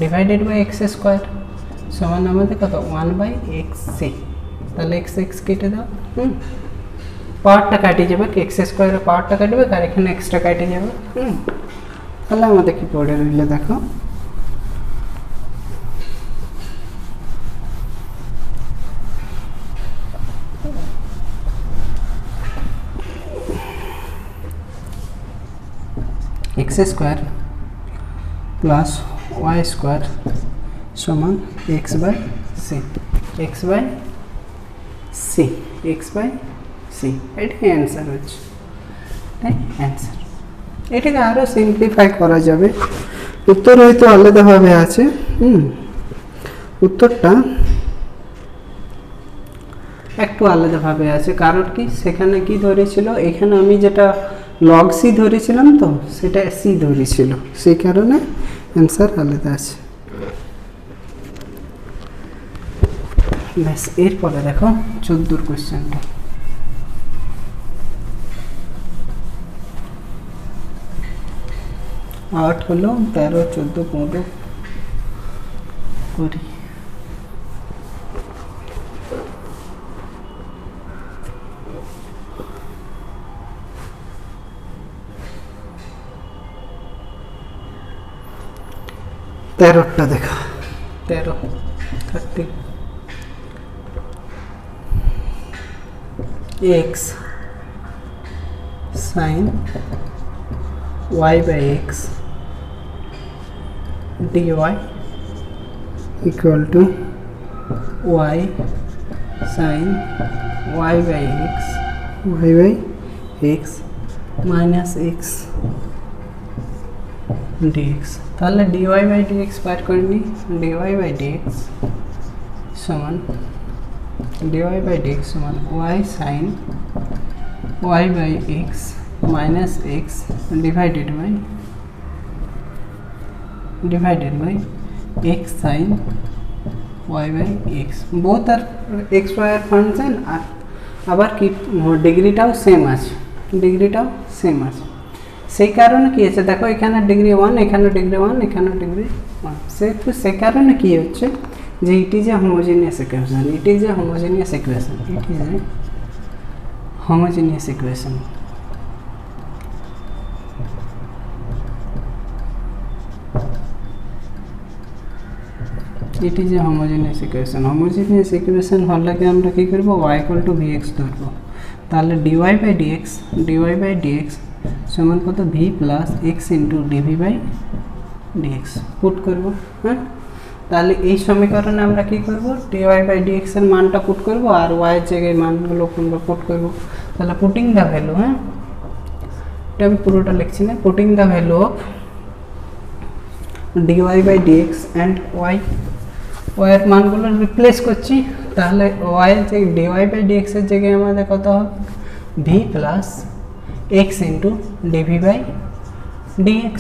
divided by x square সমান আমাদের কত 1 বাই এক্স সি। তাহলে এক্স এক্স কেটে দাও, পাওয়ারটা কাটিয়ে যাবে, এক্স স্কোয়ারের পাওয়ারটা কাটবে, আর এখানে এক্সট্রা কাটে যাবে। তাহলে আমাদের কি পড়ে রইলে দেখো, x square plus y square সমান x by c, x by c, x by c, এটাই অ্যান্সার হচ্ছে, এটাই অ্যান্সার। এটাকে আরও সিম্পলিফাই করা যাবে, উত্তর হয়তো আলাদাভাবে আছে। উত্তরটা একটু আলাদাভাবে আছে, কারণ কি সেখানে কি ধরেছিল, এখানে আমি যেটা লগ সি ধরেছিলাম তো সেটা সি ধরেছিল, সেই কারণে অ্যান্সার আলাদা আছে। ব্যাস, এরপরে দেখো 14 কোশ্চেনটা। आठ हलो 13 14 15 20 13টা देखा 13 30 x sin y by x dy equal to y sin y by x minus x dx। তাহলে dy by dx বার করে নি, dy by dx সমান y sin y by x minus x divided by x sin y by x। both are x y এর ফাংশন, আর আবার কি ডিগ্রিটাও সেম আছে, সেই কারণে কি আছে দেখো, এখানে ডিগ্রি 1, এখানে ডিগ্রি 1, এখানে ডিগ্রি 1, সেই কারণে কি হচ্ছে যে it is a homogeneous equation, it is a homogeneous equation হলে কি আমরা কি করব, y equal to vx ধরব। তাহলে dy by dx সমান কত v plus x into dv by dx put করব। হ্যাঁ, তাহলে এই সমীকরণে আমরা কি করব, dy বাই dx এর মানটা পুট করব, আর y এর জায়গায় মানগুলো আমরা পুট করব। তাহলে পুটিং দ্য ভ্যালু, হ্যাঁ এটা আমি পুরোটা লিখছি না, putting the value of dy by dx and y এর মানগুলো রিপ্লেস করছি। তাহলে y এর জায়গায় dy বাই dx এর জায়গায় আমাদের কত হবে v plus x into dv by dx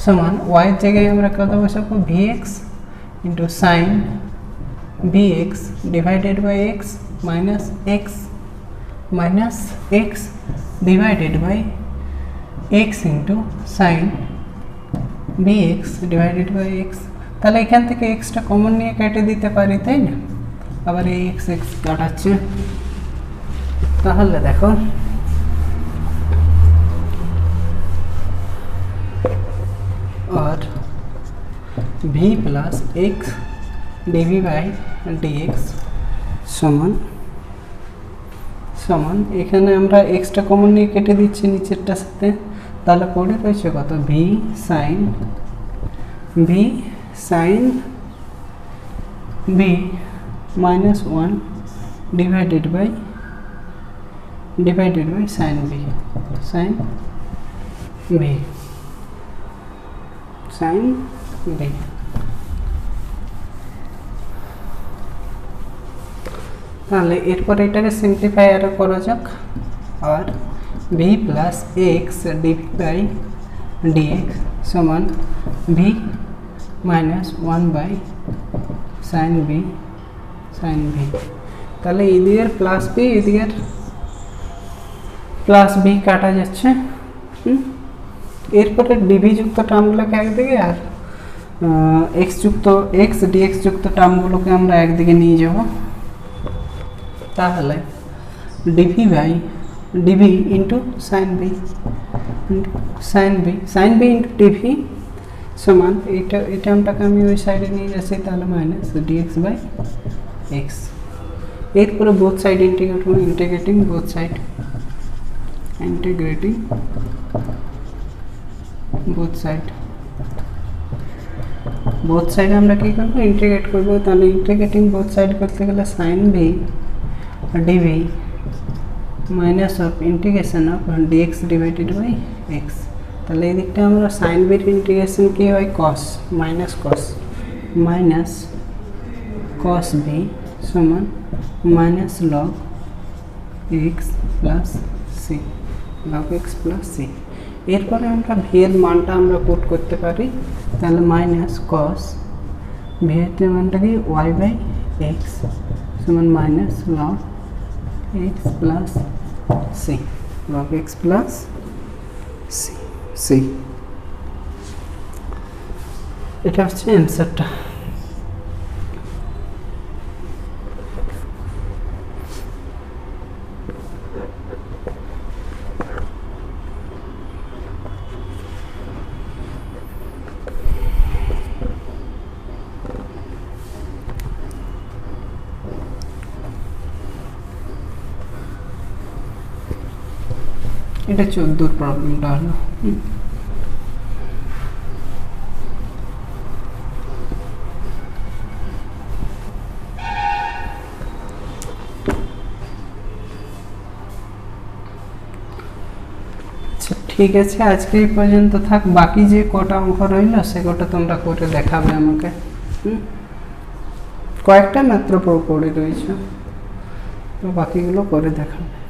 সমান y এর জায়গায় আমরা কত বসাবো vx into sine vx divided by x minus x divided by x into sine vx divided by x। তাহলে এখান থেকে এক্সটা কমন নিয়ে কেটে দিতে পারি, তাই না? আবার এই এক্স কাটাচ্ছে। তাহলে দেখো v plus x DV by dx সমান সমান এখানে আমরা এক্সটা কমন নিয়ে কেটে দিচ্ছি নিচেরটার সাথে, তাহলে পড়ে রয়েছে কত v sine b minus 1 divided by sine b তাহলে এরপরে এটাকে সিম্পলিফাই আরও করা যাক, আর v plus x DV by dx সমান v minus 1 by sine b তাহলে এদিকের প্লাস বি এদিকের প্লাস বি কাটা যাচ্ছে। এরপরে ডিভি যুক্ত টার্মগুলোকে একদিকে আর এক্স ডিএক্স যুক্ত টার্মগুলোকে আমরা একদিকে নিয়ে যাব। তাহলে dv into sine v into dv সমান এই টার্মটাকে আমি ওই সাইডে নিয়ে যাচ্ছি, তাহলে মাইনাস ডিএক্স বাই এক্স। এরপরে both side integrating both side আমরা কী করবো ইন্টিগ্রেট করবো। তাহলে ইন্টিগ্রেটিং বোথ সাইড করতে গেলে sine v dv minus of integration of dx divided by x. তাহলে এই দিকটা আমরা সাইন বির ইন্টিগ্রেশন কী হয় কস বি সমান minus log x plus c. এরপরে আমরা ভি এর মানটা আমরা পুট করতে পারি, তাহলে মাইনাস কস ভি এর মানটা কি ওয়াই বাই এক্স সমান minus log x plus c. এটা হচ্ছে অ্যান্সারটা। এটা 14 প্রবলেমটা হলো। ঠিক আছে, আজকে এই পর্যন্ত থাক। বাকি যে কটা অঙ্ক রইল সে কটা তোমরা করে দেখাবে আমাকে। কয়েকটা মাত্র পড়ে রয়েছে, তো বাকিগুলো করে দেখাবে।